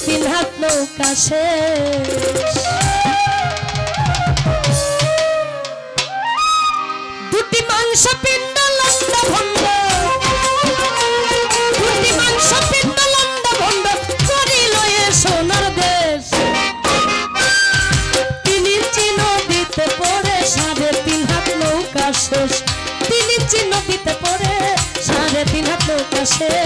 3 হাত নৌকা শেষ। দুটি মাংস পিণ্ড লন্ড ভণ্ড, দুটি মাংস পিণ্ড লন্ড ভণ্ড করিল এ সোনার দেশ। 3 ইঞ্চি নদীতে পড়ে 3.5 হাত নৌকা শেষ। 3 ইঞ্চি নদীতে পড়ে 3.5 হাত নৌকা শেষ।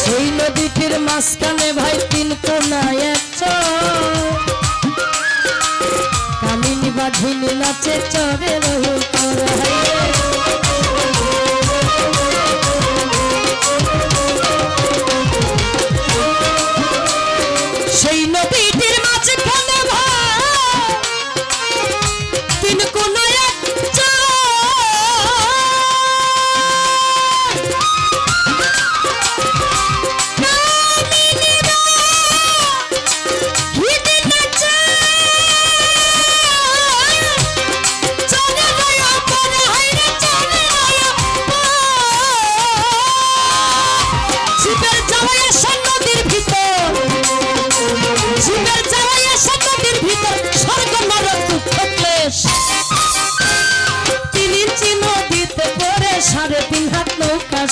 সেই নদীটির মাঝখানে ভাই 3 কোনায় এক চর, কামিনী বাঘিনী নাচে চরে রহু সেই নদীটির মাঝখানে ভাই 3 কোনায় এক চর,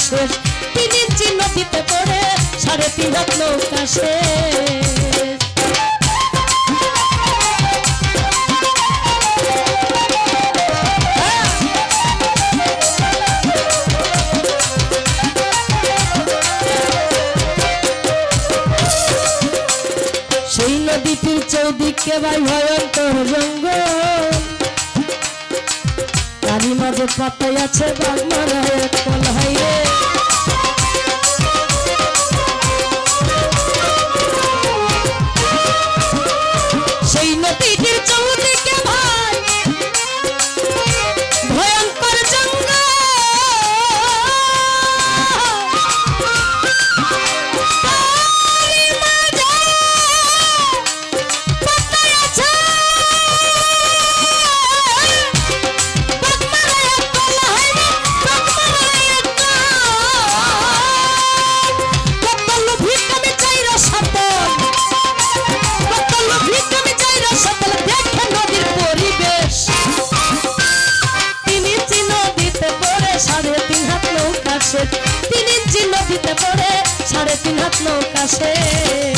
শেষ। 3 ইঞ্চি নদীতে পড়ে 3.5 হাত নৌকা শেষ। সেই নদীটির চৌদিকে ভাই ভয়ঙ্কর জঙ্গল, তারই মাঝে পাতায় আছে বাগমারা এক কলহাই রে। সেই নদীটির চৌদিকে ভাই ভয়ঙ্কর জঙ্গল, তারই মাঝে পাতায় আছে শেষ। 3 ইঞ্চি নদীতে পড়ে 3.5 হাত নৌকা শেষ।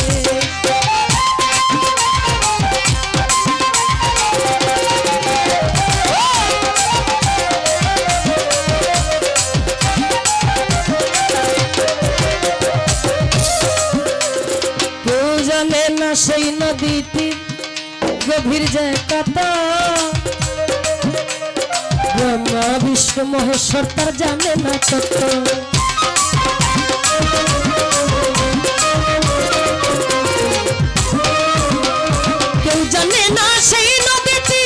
কেউ জানে না সেই নদীটির গভীর যায় কত, ব্রহ্মা বিষ্ণু মহেশ্বর তার জানে না তত। কেউ জানে না সেই নদীটি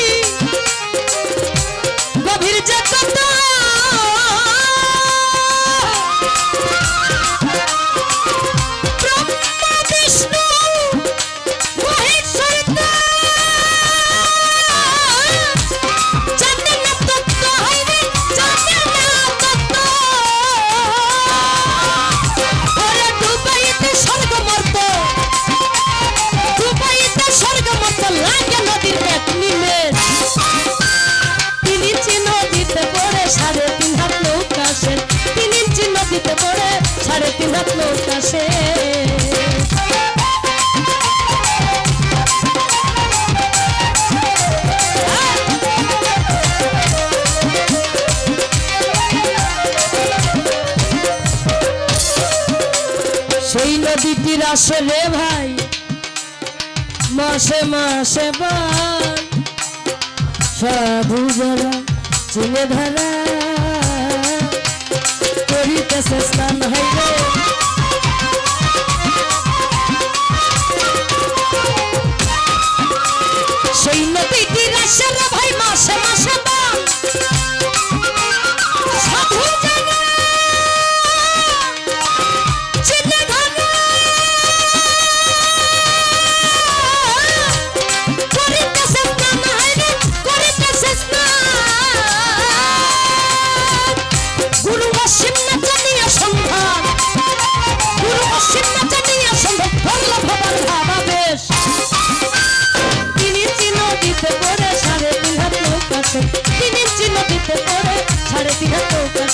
গভীর যে কত, ব্রহ্মা বিষ্ণু মহেশ্বর জানে না তত্ত্ব, জানে না তত্ত্ব। ওরে ডুবাইতে স্বর্গ মর্ত, ডুবাইতে স্বর্গ মর্ত লাগে নদীর এক নিমেষ। 3 ইঞ্চি নদীতে পড়ে 3.5 হাত নৌকা শেষ। 3 ইঞ্চি নদীতে পড়ে 3.5 হাত নৌকা শেষ। সেই নদীটির আসলে ভাই মাসে মাসে বান, সাধু যারা চিনে ধারা করিতেছে স্নান হইবে। সেই নদীটির আসলে ভাই মাসে মাসে বান, সাধু যারা চিনে ধারা তিন হাত নৌকা